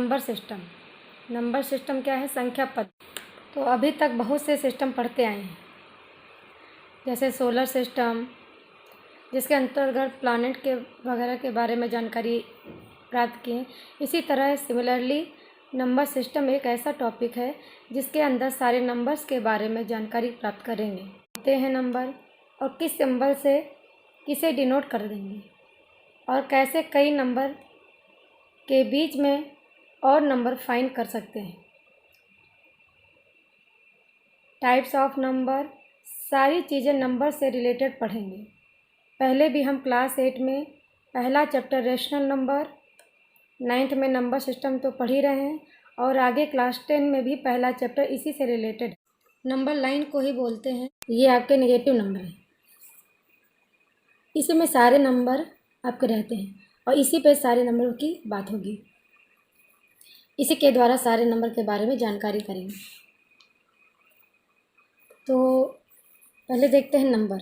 Number system. Number system क्या है? संख्या पद। तो अभी तक बहुत से सिस्टम पढ़ते आए हैं, जैसे सोलर सिस्टम, जिसके अंतर्गत प्लानेट के वगैरह के बारे में जानकारी प्राप्त की। इसी तरह सिमिलरली नंबर सिस्टम एक ऐसा टॉपिक है जिसके अंदर सारे नंबर्स के बारे में जानकारी प्राप्त करेंगे। होते हैं नंबर और किस सिंबल से किसे डिनोट कर देंगे, और कैसे कई नंबर के बीच में और नंबर फाइंड कर सकते हैं। टाइप्स ऑफ नंबर, सारी चीज़ें नंबर से रिलेटेड पढ़ेंगे। पहले भी हम क्लास 8 में पहला चैप्टर रेशनल नंबर, 9th में नंबर सिस्टम तो पढ़ ही रहे हैं, और आगे क्लास 10 में भी पहला चैप्टर इसी से रिलेटेड। नंबर लाइन को ही बोलते हैं। ये आपके नेगेटिव नंबर है, इसी में सारे नंबर आपके रहते हैं और इसी पे सारे नंबरों की बात होगी। इसी के द्वारा सारे नंबर के बारे में जानकारी करेंगे। तो पहले देखते हैं नंबर।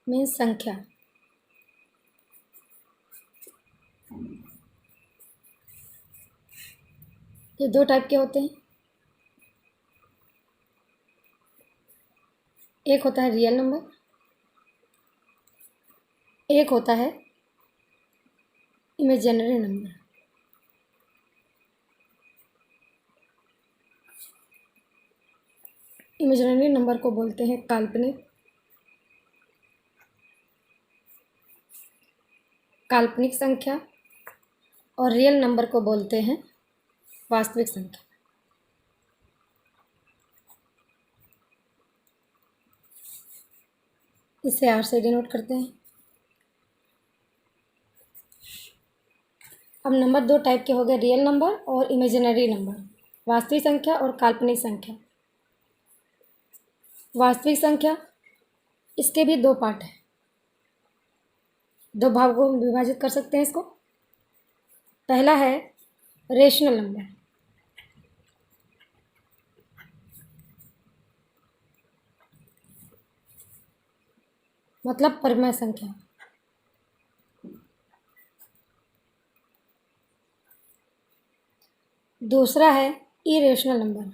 मीन्स संख्या। ये दो टाइप के होते हैं। एक होता है रियल नंबर, एक होता है इमेजिनरी नंबर। इमेजिनरी नंबर को बोलते हैं काल्पनिक संख्या, और रियल नंबर को बोलते हैं वास्तविक संख्या। इसे आर से डिनोट करते हैं। अब नंबर दो टाइप के हो गए, रियल नंबर और इमेजिनरी नंबर, वास्तविक संख्या और काल्पनिक संख्या। वास्तविक संख्या, इसके भी दो पार्ट हैं, दो भागों में विभाजित कर सकते हैं इसको। पहला है रेशनल नंबर, मतलब परिमेय संख्या। दूसरा है इरेशनल नंबर,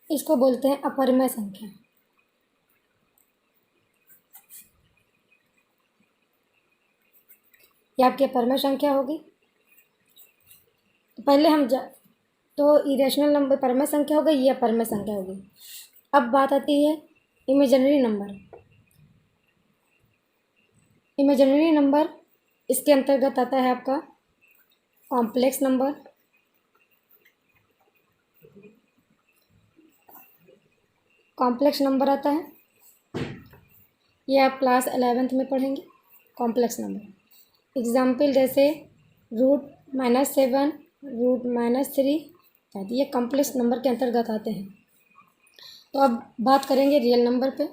इसको बोलते हैं अपरिमेय संख्या। ये आपकी अपरिमेय संख्या होगी। तो पहले हम तो इरेशनल नंबर परिमेय संख्या हो गई, ये अपरिमेय संख्या होगी। अब बात आती है इमेजिनरी नंबर। इमेजिनरी नंबर, इसके अंतर्गत आता है आपका कॉम्प्लेक्स नंबर, कॉम्प्लेक्स नंबर आता है। ये आप क्लास 11th में पढ़ेंगे, कॉम्प्लेक्स नंबर। एग्जाम्पल जैसे √-7, √-3, ये कॉम्प्लेक्स नंबर के अंतर्गत आते हैं। तो अब बात करेंगे रियल नंबर पे।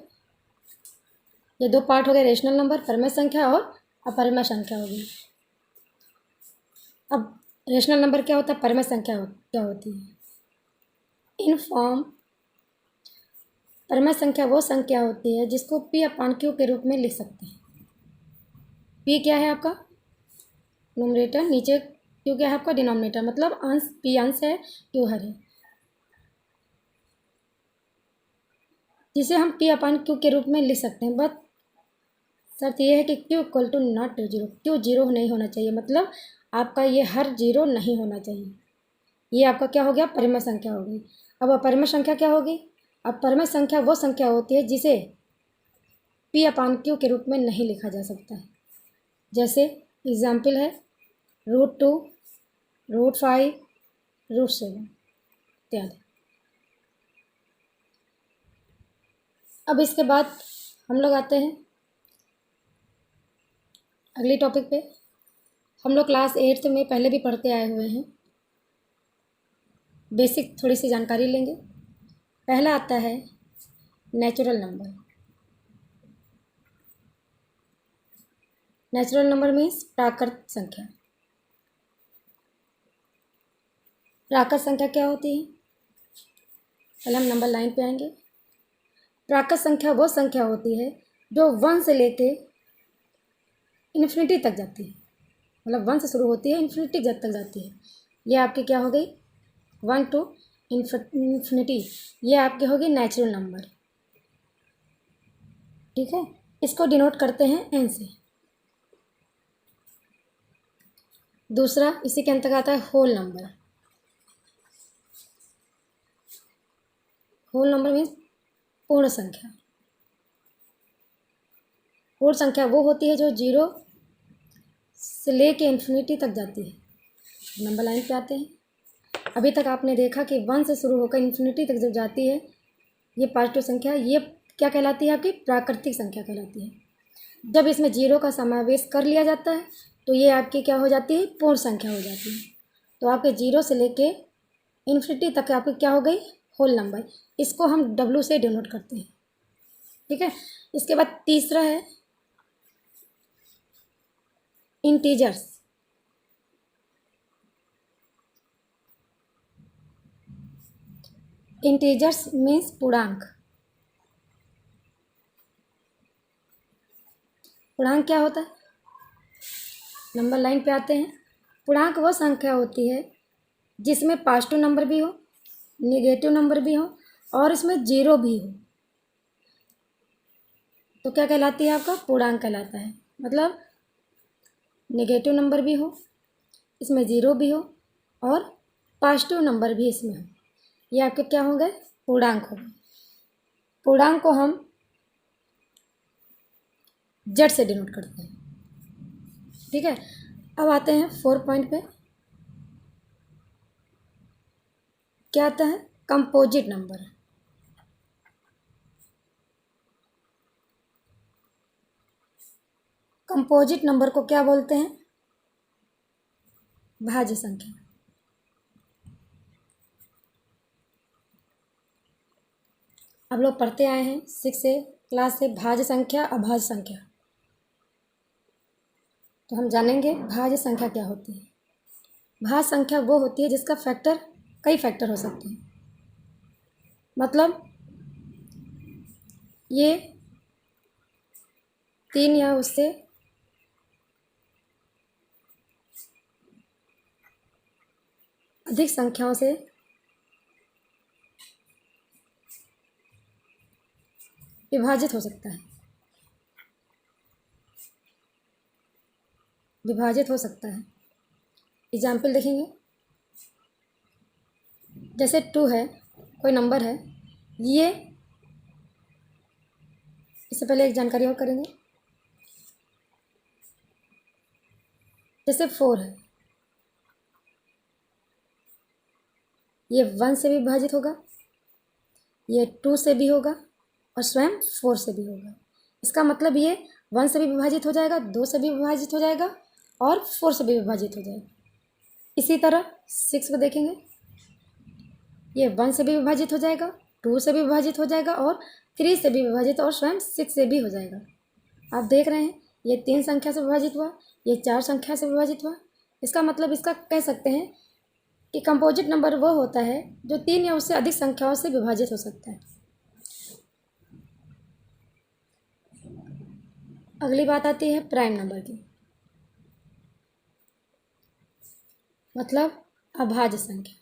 ये दो पार्ट हो गए, रेशनल नंबर, परिमेय संख्या और अपरिमेय संख्या होगी। अब रेशनल नंबर क्या होता है, परिमेय संख्या क्या होती है? इन फॉर्म परिमेय संख्या वो संख्या होती है जिसको P/Q के रूप में लिख सकते हैं। P क्या है आपका न्यूमरेटर, नीचे Q क्या है आपका डिनोमिनेटर, मतलब अंश, P अंश है, Q हर है, जिसे हम P/Q के रूप में लिख सकते हैं। बट शर्त यह है कि Q equal to not 0, Q 0 नहीं होना चाहिए, मतलब आपका ये हर 0 नहीं होना चाहिए। ये आपका क्या हो गया, परिमेय संख्या होगी। अब अपरिमेय संख्या क्या होगी? अपरिमेय संख्या वो संख्या होती है जिसे P/Q के रूप में नहीं लिखा जा सकता है। जैसे एग्जाम्पल है √2, √5, √7 इत्यादि। अब इसके बाद हम लोग आते हैं अगली टॉपिक पे। हम लोग क्लास 8 में पहले भी पढ़ते आए हुए हैं, बेसिक थोड़ी सी जानकारी लेंगे। पहला आता है natural number. Natural number means प्राकृत संख्या। प्राकृत संख्या क्या होती है? पहले हम नंबर लाइन पे आएंगे। प्राकृत संख्या वो संख्या होती है जो 1 से लेके इन्फिनिटी तक जाती है, मतलब 1 से शुरू होती है, इन्फिनिटी तक जाती है। ये आपकी क्या हो गई, 1 टू इन्फिनिटी, ये आपकी होगी नेचुरल नंबर। ठीक है, इसको डिनोट करते हैं n से। दूसरा इसी के अंतर्गत आता है whole number. Whole number means पूर्ण संख्या। पूर्ण संख्या वो होती है जो 0 से लेके इन्फिनिटी तक जाती है। नंबर लाइन पे आते हैं। अभी तक आपने देखा कि 1 से शुरू होकर इन्फिनिटी तक जब जाती है ये पॉजिटिव संख्या, ये क्या कहलाती है, आपकी प्राकृतिक संख्या कहलाती है। जब इसमें 0 का समावेश कर लिया जाता है तो ये आपकी क्या हो जाती है, पूर्ण संख्या हो जाती है। तो आपके 0 से लेके इन्फिनिटी तक आपकी क्या हो गई, होल नंबर। इसको हम W से डिनोट करते हैं। ठीक है, इसके बाद तीसरा है इंटीजर्स। इंटीजर्स मीन्स पूर्णांक। पूर्णांक क्या होता है, नंबर लाइन पे आते हैं। पूर्णांक वो संख्या होती है जिसमें पॉजिटिव नंबर भी हो, नेगेटिव नंबर भी हो और इसमें 0 भी हो, तो क्या कहलाती है, आपका पूर्णांक कहलाता है। मतलब नेगेटिव नंबर भी हो, इसमें 0 भी हो और पॉजिटिव नंबर भी इसमें हो, ये आपके क्या हो गए, पूर्णांक हो गए। पूर्णांक को हम Z से डिनोट करते हैं। ठीक है, अब आते हैं 4 पॉइंट पे। क्या आता है, कंपोजिट नंबर। कंपोजिट नंबर को क्या बोलते हैं, भाज्य संख्या। अब लोग पढ़ते आए हैं 6 से क्लास से भाज्य संख्या, अभाज्य संख्या। तो हम जानेंगे भाज्य संख्या क्या होती है। भाज्य संख्या वो होती है जिसका फैक्टर, कई फैक्टर हो सकते हैं। मतलब ये 3 या उससे अधिक संख्याओं से विभाजित हो सकता है, विभाजित हो सकता है। एग्जाम्पल देखेंगे, जैसे 2 है, कोई नंबर है, ये इससे पहले एक जानकारी और करेंगे। जैसे 4 है, ये 1 से भी विभाजित होगा, ये 2 से भी होगा और स्वयं 4 से भी होगा। इसका मतलब ये 1 से भी विभाजित हो जाएगा, 2 से भी विभाजित हो जाएगा और 4 से भी विभाजित हो जाएगा। इसी तरह 6 को देखेंगे, ये 1 से भी विभाजित हो जाएगा, 2 से भी विभाजित हो जाएगा और 3 से भी विभाजित और स्वयं 6 से भी हो जाएगा। आप देख रहे हैं ये 3 संख्या से विभाजित हुआ, ये 4 संख्या से विभाजित हुआ। इसका मतलब इसका कह सकते हैं कि कंपोजिट नंबर वो होता है जो 3 या उससे अधिक संख्याओं से विभाजित हो सकता है। अगली बात आती है प्राइम नंबर की, मतलब अभाज्य संख्या।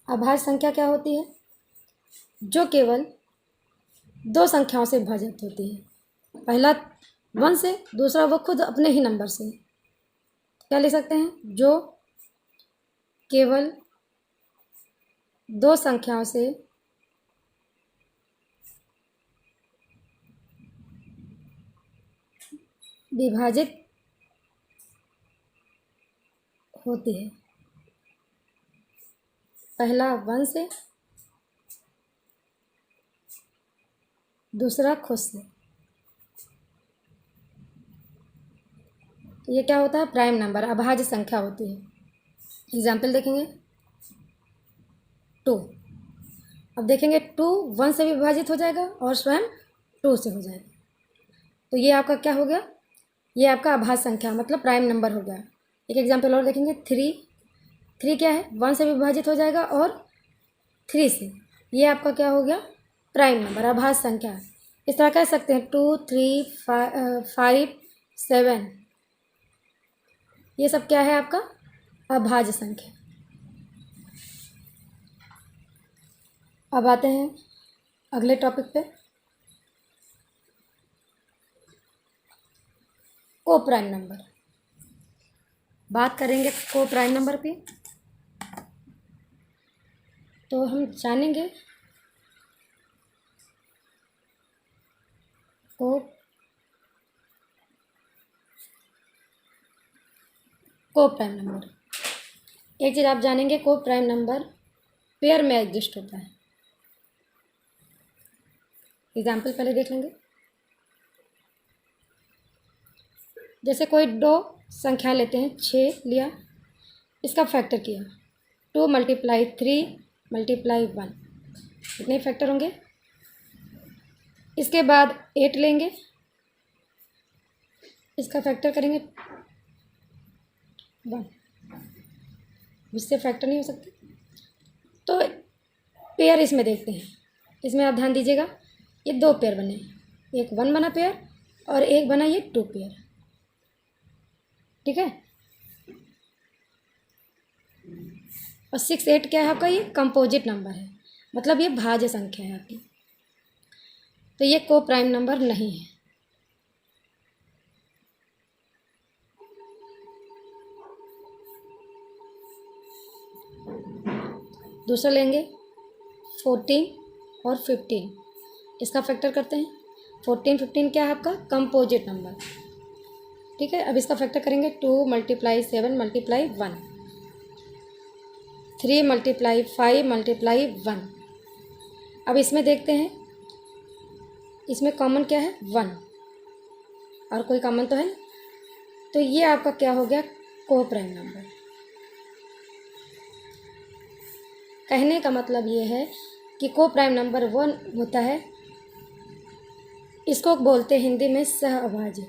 अभाज्य संख्या क्या होती है, जो केवल 2 संख्याओं से विभाजित होती है। पहला 1 से, दूसरा वो खुद अपने ही नंबर से। क्या लिख सकते हैं, जो केवल 2 संख्याओं से विभाजित होती है। पहला 1 से, दूसरा खुद से। तो ये क्या होता है, प्राइम नंबर, अभाज्य संख्या होती है। एग्जाम्पल देखेंगे, 2। अब देखेंगे 2 1 से भी विभाजित हो जाएगा और स्वयं 2 से हो जाएगा। तो ये आपका क्या हो गया, ये आपका अभाज्य संख्या मतलब प्राइम नंबर हो गया। एक एग्जाम्पल और देखेंगे, 3 3 क्या है, 1 से विभाजित हो जाएगा और 3 से। ये आपका क्या हो गया, प्राइम नंबर, अभाज्य संख्या। इस तरह कह सकते हैं 2, 3, 5, 7, ये सब क्या है आपका अभाज्य संख्या। अब आते हैं अगले टॉपिक पे, को प्राइम नंबर। बात करेंगे को प्राइम नंबर पे, तो हम जानेंगे को प्राइम नंबर। एक चीज़ आप जानेंगे, को प्राइम नंबर पेयर में एग्जिस्ट होता है। एग्जाम्पल पहले देख लेंगे। जैसे कोई दो संख्या लेते हैं, 6 लिया, इसका फैक्टर किया, 2 × 3 × 1, कितने फैक्टर होंगे। इसके बाद 8 लेंगे, इसका फैक्टर करेंगे 1, इससे फैक्टर नहीं हो सकते। तो पेयर इसमें देखते हैं, इसमें आप ध्यान दीजिएगा, ये 2 पेयर बने, एक 1 बना पेयर और एक बना ये 2 पेयर, ठीक है। और 6, 8 क्या है आपका, ये कंपोजिट नंबर है, मतलब ये भाज्य संख्या है आपकी, तो ये को प्राइम नंबर नहीं है। दूसरा लेंगे 14 और 15, इसका फैक्टर करते हैं। 14, 15 क्या है आपका कंपोजिट नंबर, ठीक है। अब इसका फैक्टर करेंगे 2 × 7 × 1, 3 × 5 × 1। अब इसमें देखते हैं, इसमें कॉमन क्या है 1, और कोई कॉमन तो है ना, तो ये आपका क्या हो गया को प्राइम नंबर। कहने का मतलब ये है कि को प्राइम नंबर वो होता है, इसको बोलते हैं हिंदी में सह अभाज्य,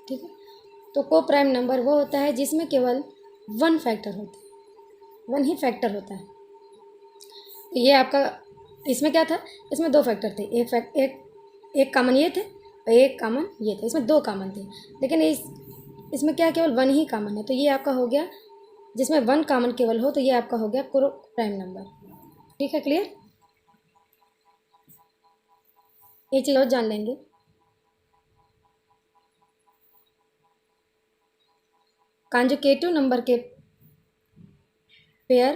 ठीक है। तो को प्राइम नंबर वो होता है जिसमें केवल 1 फैक्टर होता है, 1 ही फैक्टर होता है। तो ये आपका, इसमें क्या था, इसमें 2 फैक्टर थे, एक कॉमन ये थे और एक कॉमन ये थे, इसमें 2 कॉमन थे, लेकिन इसमें क्या केवल 1 ही कॉमन है, तो ये आपका हो गया, जिसमें 1 कॉमन केवल हो तो ये आपका हो गया को प्राइम नंबर, ठीक है। क्लियर। एक चीज़ और जान लेंगे, कॉन्जुगेटिव नंबर के पेयर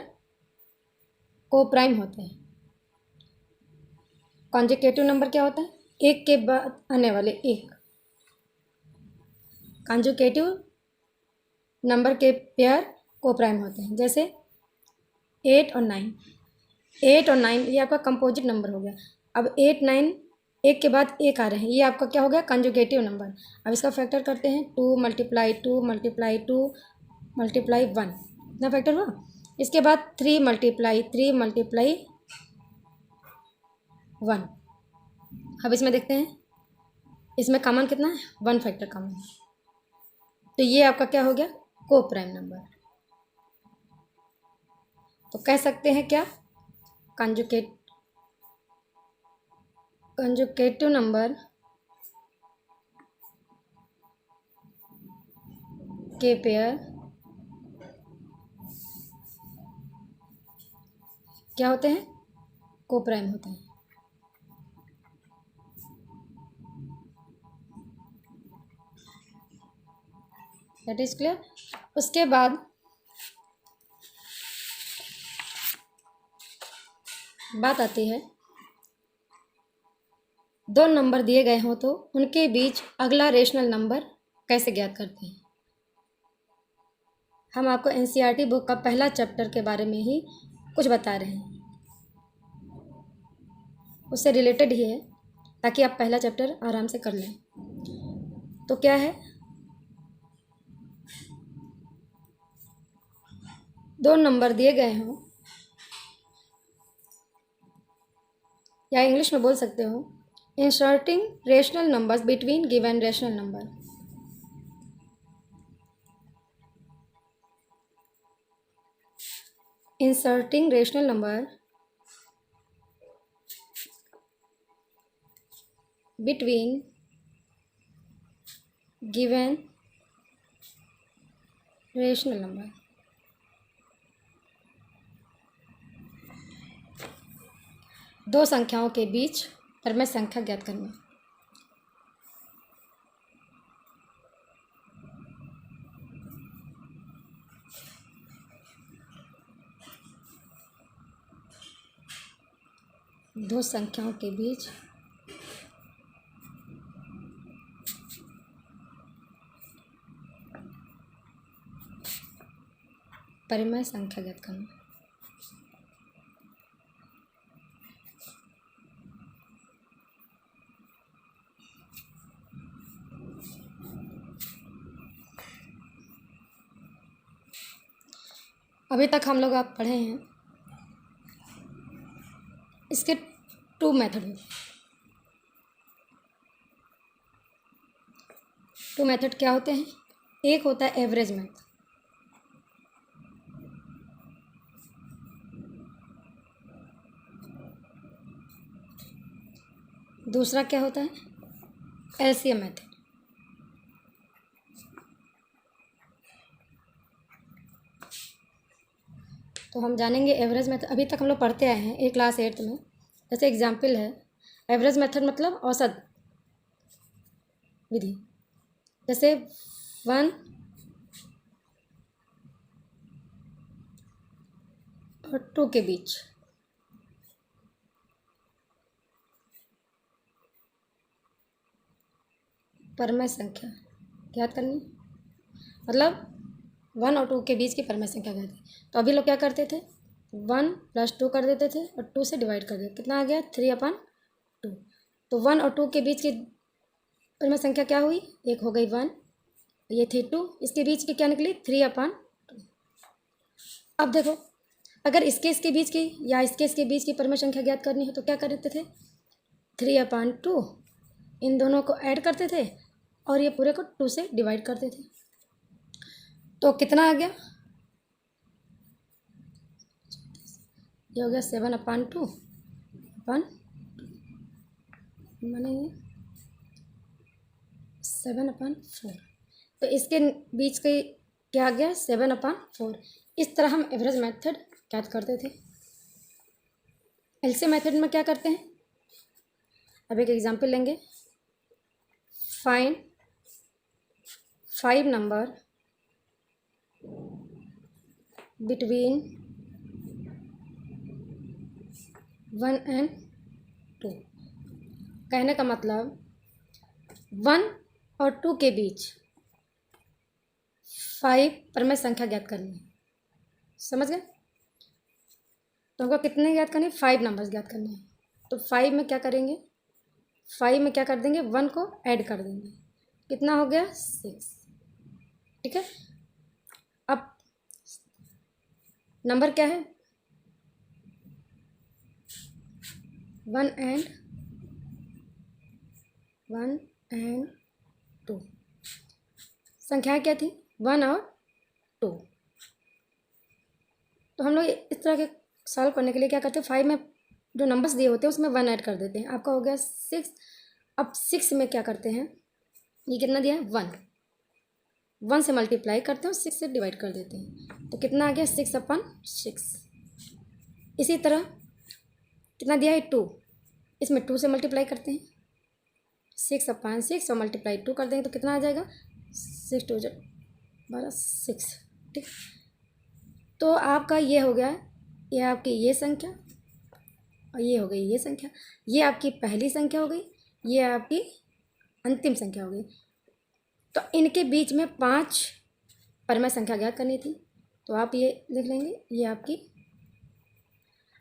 को प्राइम होते हैं। कॉन्जुगेटिव नंबर क्या होता है, एक के बाद आने वाले एक। कॉन्जुगेटिव नंबर के पेयर को प्राइम होते हैं, जैसे 8 और 9। 8 और 9 ये आपका कंपोजिट नंबर हो गया। अब 8, 9 एक के बाद एक आ रहे हैं, ये आपका क्या हो गया कॉन्जुगेटिव नंबर। अब इसका फैक्टर करते हैं, 2 × 2 × 2 × 1, इतना फैक्टर हुआ। इसके बाद 3 × 3 × 1। अब इसमें देखते हैं, इसमें कॉमन कितना है, 1 फैक्टर कॉमन है, तो ये आपका क्या हो गया को प्राइम नंबर। तो कह सकते हैं क्या, कंजुगेटिव नंबर के पेयर क्या होते हैं, को प्राइम होते हैं। That is clear. उसके बाद बात आती है, 2 नंबर दिए गए हों तो उनके बीच अगला रेशनल नंबर कैसे ज्ञात करते हैं। हम आपको एनसीईआरटी बुक का पहला चैप्टर के बारे में ही कुछ बता रहे हैं, उससे रिलेटेड ही है, ताकि आप पहला चैप्टर आराम से कर लें। तो क्या है, 2 नंबर दिए गए हों, या इंग्लिश में बोल सकते हो, inserting rational numbers between given rational number. Inserting rational number between given rational number. दो संख्याओं के बीच परमेय संख्या ज्ञात करना। दो संख्याओं के बीच परिमेय संख्या ज्ञात करना। अभी तक हम लोग आप पढ़े हैं इसके टू मेथड हैं। टू मेथड क्या होते हैं? एक होता है एवरेज मेथड, दूसरा क्या होता है? LCM method. तो हम जानेंगे एवरेज मेथड। अभी तक हम लोग पढ़ते आए हैं एक क्लास 8 में। जैसे एग्जाम्पल है, एवरेज मेथड मतलब औसत विधि। जैसे 1 और 2 के बीच परमेय संख्या ज्ञात करनी, मतलब 1 और 2 के बीच की परमेय संख्या ज्ञात करनी। तो अभी लोग क्या करते थे? 1 + 2 कर देते थे और 2 से डिवाइड कर देते। कितना आ गया? 3/2। तो 1 और 2 के बीच की परमेय संख्या क्या हुई? एक हो गई 1, ये थी 2, इसके बीच की क्या निकली? 3/2। अब देखो, अगर इसके बीच की या इसके बीच की परमेय संख्या ज्ञात करनी है तो क्या करते थे? 3/2 इन दोनों को ऐड करते थे और ये पूरे को 2 से डिवाइड करते थे। तो कितना आ गया? ये हो गया 7/2 माने 7/4। तो इसके बीच के क्या आ गया? 7/4। इस तरह हम एवरेज मेथड ज्ञात करते थे। एलसीएम मेथड में क्या करते हैं? अब एक एग्जांपल लेंगे। Find 5 number between 1 and 2। कहने का मतलब 1 और 2 के बीच 5 परमेय संख्या ज्ञात करनी है। समझ गए? तो हमको कितने ज्ञात करनी है? 5 नंबर्स ज्ञात करने हैं। तो 5 में क्या करेंगे? 5 में क्या कर देंगे? 1 को ऐड कर देंगे। कितना हो गया? 6। ठीक है। अब नंबर क्या है? 1 and 2। संख्याएं क्या थी? 1 और 2। तो हम लोग इस तरह के सॉल्व करने के लिए क्या करते हैं? 5 में जो नंबर्स दिए होते हैं उसमें 1 ऐड कर देते हैं। आपका हो गया 6। अब 6 में क्या करते हैं? ये कितना दिया है? 1 से मल्टीप्लाई करते हैं और 6 से डिवाइड कर देते हैं। तो कितना आ गया? 6/6। इसी तरह कितना दिया है? 2। इसमें 2 से मल्टीप्लाई करते हैं, 6/6 और मल्टीप्लाई 2 कर देंगे तो कितना आ जाएगा? 6 2 12 6। ठीक। तो आपका ये हो गया, ये आपकी ये संख्या और ये हो गई ये संख्या। ये आपकी पहली संख्या हो गई, ये आपकी अंतिम संख्या हो गई। तो इनके बीच में 5 परमेय संख्या ज्ञात करनी थी, तो आप ये लिख लेंगे, ये आपकी।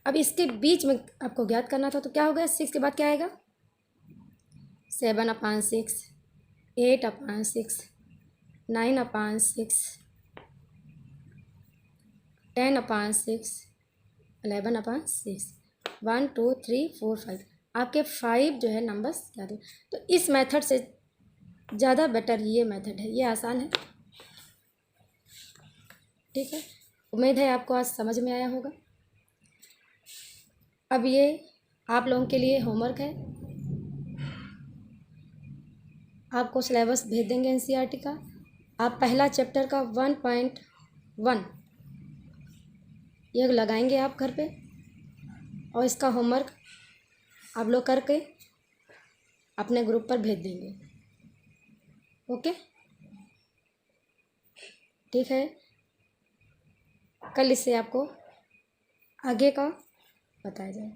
अब इसके बीच में आपको ज्ञात करना था तो क्या हो गया? 6 के बाद क्या आएगा? 7/6, 8/6, 9/6, 10/6, 11/6, 1 2 3 4 5। आपके 5 जो है नंबर्स याद हो। तो इस मेथड से ज़्यादा बेटर ये मेथड है, ये आसान है। ठीक है। उम्मीद है आपको आज समझ में आया होगा। अब ये आप लोगों के लिए होमवर्क है, आपको सिलेबस भेज देंगे एनसीईआरटी का। आप पहला चैप्टर का 1.1 ये लगाएंगे आप घर पे, और इसका होमवर्क आप लोग करके अपने ग्रुप पर भेज देंगे। ओके, ठीक है। कल इससे आपको आगे का बताया जाए।